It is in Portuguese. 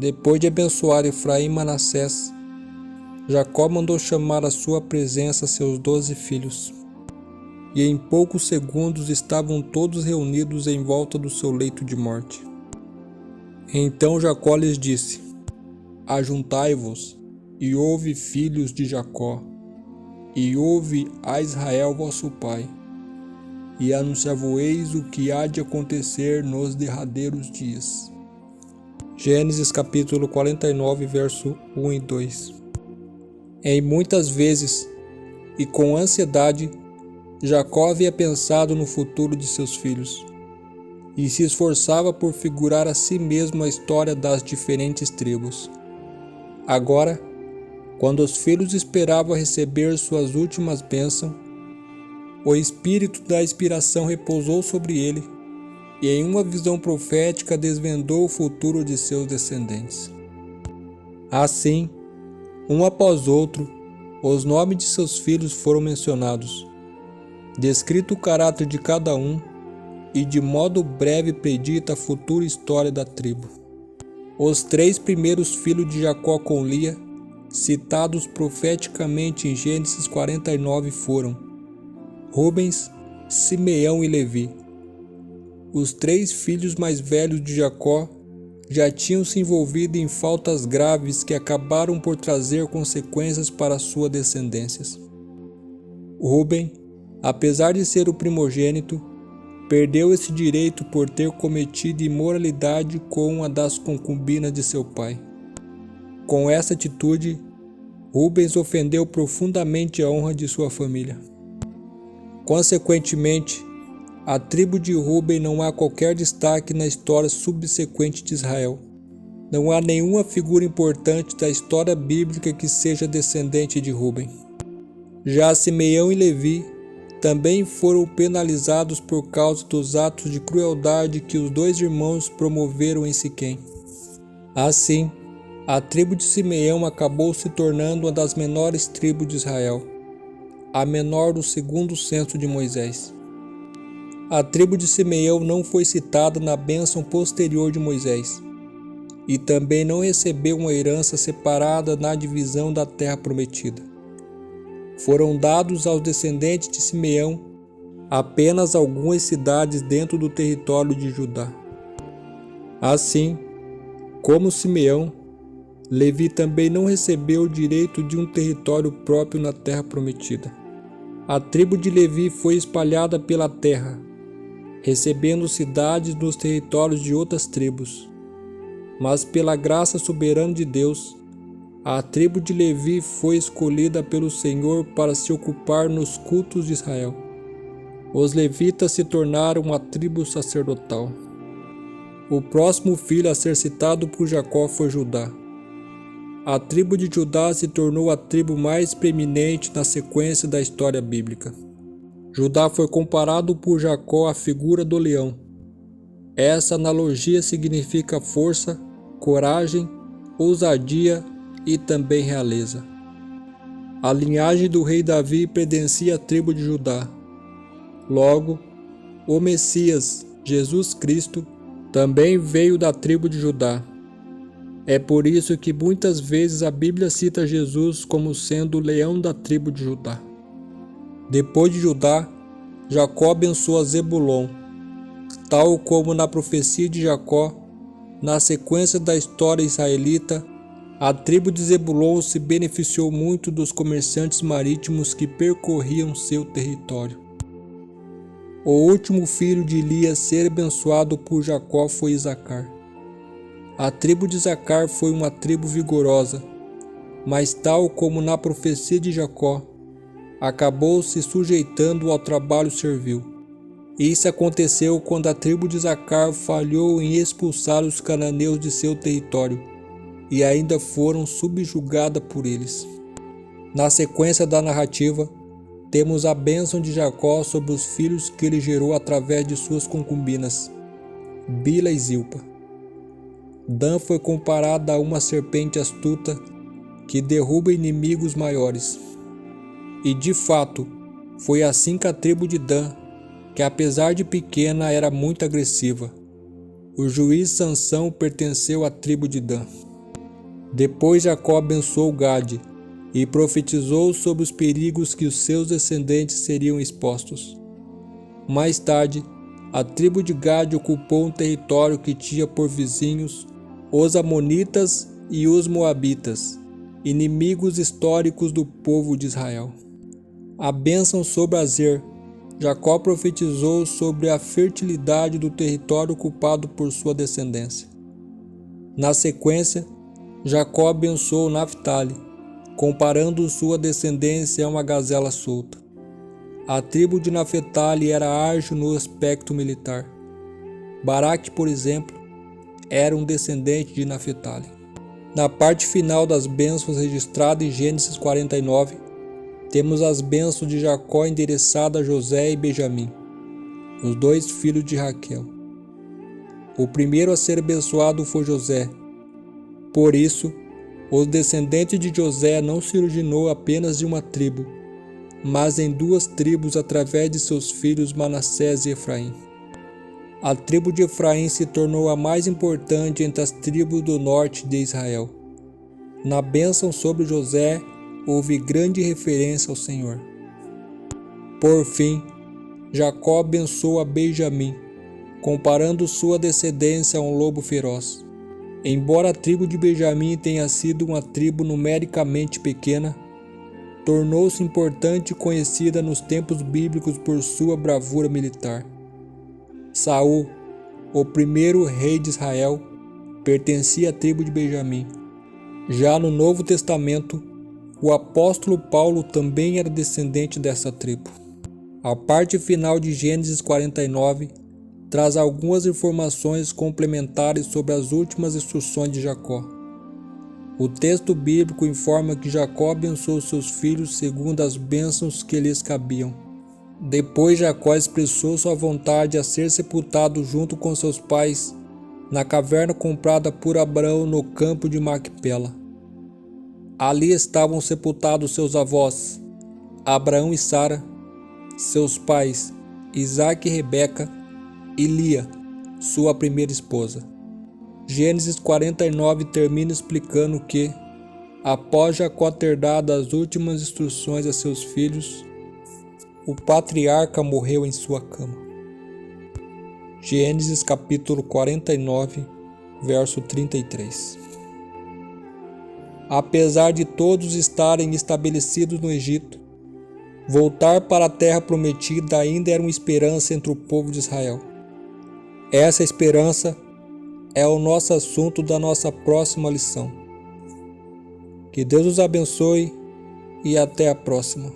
Depois de abençoar Efraim e Manassés, Jacó mandou chamar à sua presença seus 12 filhos. E em poucos segundos estavam todos reunidos em volta do seu leito de morte. Então Jacó lhes disse: Ajuntai-vos, e ouve, filhos de Jacó, e ouve a Israel vosso pai, e anunciar-vos-eis o que há de acontecer nos derradeiros dias. Gênesis capítulo 49, verso 1 e 2. Em muitas vezes, e com ansiedade, Jacó havia pensado no futuro de seus filhos, e se esforçava por figurar a si mesmo a história das diferentes tribos. Agora, quando os filhos esperavam receber suas últimas bênçãos, o espírito da inspiração repousou sobre ele, e em uma visão profética desvendou o futuro de seus descendentes. Assim, um após outro, os nomes de seus filhos foram mencionados, descrito o caráter de cada um, e de modo breve predita a futura história da tribo. Os 3 primeiros filhos de Jacó com Lia, citados profeticamente em Gênesis 49, foram Rubens, Simeão e Levi. Os 3 filhos mais velhos de Jacó já tinham se envolvido em faltas graves que acabaram por trazer consequências para sua descendência. Rubem, apesar de ser o primogênito, perdeu esse direito por ter cometido imoralidade com uma das concubinas de seu pai. Com essa atitude, Rubens ofendeu profundamente a honra de sua família. Consequentemente, a tribo de Rubem não há qualquer destaque na história subsequente de Israel. Não há nenhuma figura importante da história bíblica que seja descendente de Rubem. Já Simeão e Levi também foram penalizados por causa dos atos de crueldade que os 2 irmãos promoveram em Siquém. Assim, a tribo de Simeão acabou se tornando uma das menores tribos de Israel, a menor do segundo censo de Moisés. A tribo de Simeão não foi citada na bênção posterior de Moisés, e também não recebeu uma herança separada na divisão da terra prometida. Foram dados aos descendentes de Simeão apenas algumas cidades dentro do território de Judá. Assim, como Simeão, Levi também não recebeu o direito de um território próprio na terra prometida. A tribo de Levi foi espalhada pela terra, recebendo cidades nos territórios de outras tribos. Mas pela graça soberana de Deus, a tribo de Levi foi escolhida pelo Senhor para se ocupar nos cultos de Israel. Os levitas se tornaram uma tribo sacerdotal. O próximo filho a ser citado por Jacó foi Judá. A tribo de Judá se tornou a tribo mais preeminente na sequência da história bíblica. Judá foi comparado por Jacó à figura do leão. Essa analogia significa força, coragem, ousadia e também realeza. A linhagem do rei Davi pertencia à tribo de Judá. Logo, o Messias, Jesus Cristo, também veio da tribo de Judá. É por isso que muitas vezes a Bíblia cita Jesus como sendo o leão da tribo de Judá. Depois de Judá, Jacó abençoa Zebulon. Tal como na profecia de Jacó, na sequência da história israelita, a tribo de Zebulon se beneficiou muito dos comerciantes marítimos que percorriam seu território. O último filho de Lia a ser abençoado por Jacó foi Isacar. A tribo de Isacar foi uma tribo vigorosa, mas tal como na profecia de Jacó, acabou se sujeitando ao trabalho servil. Isso aconteceu quando a tribo de Isacar falhou em expulsar os cananeus de seu território e ainda foram subjugadas por eles. Na sequência da narrativa, temos a bênção de Jacó sobre os filhos que ele gerou através de suas concubinas, Bila e Zilpa. Dan foi comparada a uma serpente astuta que derruba inimigos maiores. E de fato, foi assim que a tribo de Dan, que apesar de pequena era muito agressiva. O juiz Sansão pertenceu à tribo de Dan. Depois Jacó abençoou Gade e profetizou sobre os perigos que os seus descendentes seriam expostos. Mais tarde, a tribo de Gade ocupou um território que tinha por vizinhos os Amonitas e os Moabitas, inimigos históricos do povo de Israel. A bênção sobre Azer. Jacó profetizou sobre a fertilidade do território ocupado por sua descendência. Na sequência, Jacó abençoou Naftali, comparando sua descendência a uma gazela solta. A tribo de Naftali era ágil no aspecto militar. Baraque, por exemplo, era um descendente de Naftali. Na parte final das bênçãos registradas em Gênesis 49, temos as bênçãos de Jacó endereçadas a José e Benjamim, os dois filhos de Raquel. O primeiro a ser abençoado foi José. Por isso, os descendentes de José não se originou apenas de uma tribo, mas em duas tribos através de seus filhos Manassés e Efraim. A tribo de Efraim se tornou a mais importante entre as tribos do norte de Israel. Na bênção sobre José, houve grande referência ao Senhor. Por fim, Jacó abençoou a Benjamim, comparando sua descendência a um lobo feroz. Embora a tribo de Benjamim tenha sido uma tribo numericamente pequena, tornou-se importante e conhecida nos tempos bíblicos por sua bravura militar. Saul, o primeiro rei de Israel, pertencia à tribo de Benjamim. Já no Novo Testamento, o apóstolo Paulo também era descendente dessa tribo. A parte final de Gênesis 49 traz algumas informações complementares sobre as últimas instruções de Jacó. O texto bíblico informa que Jacó abençoou seus filhos segundo as bênçãos que lhes cabiam. Depois Jacó expressou sua vontade a ser sepultado junto com seus pais na caverna comprada por Abraão no campo de Macpela. Ali estavam sepultados seus avós, Abraão e Sara, seus pais, Isaque e Rebeca, e Lia, sua primeira esposa. Gênesis 49 termina explicando que, após Jacó ter dado as últimas instruções a seus filhos, o patriarca morreu em sua cama. Gênesis capítulo 49, verso 33. Apesar de todos estarem estabelecidos no Egito, voltar para a terra prometida ainda era uma esperança entre o povo de Israel. Essa esperança é o nosso assunto da nossa próxima lição. Que Deus os abençoe e até a próxima.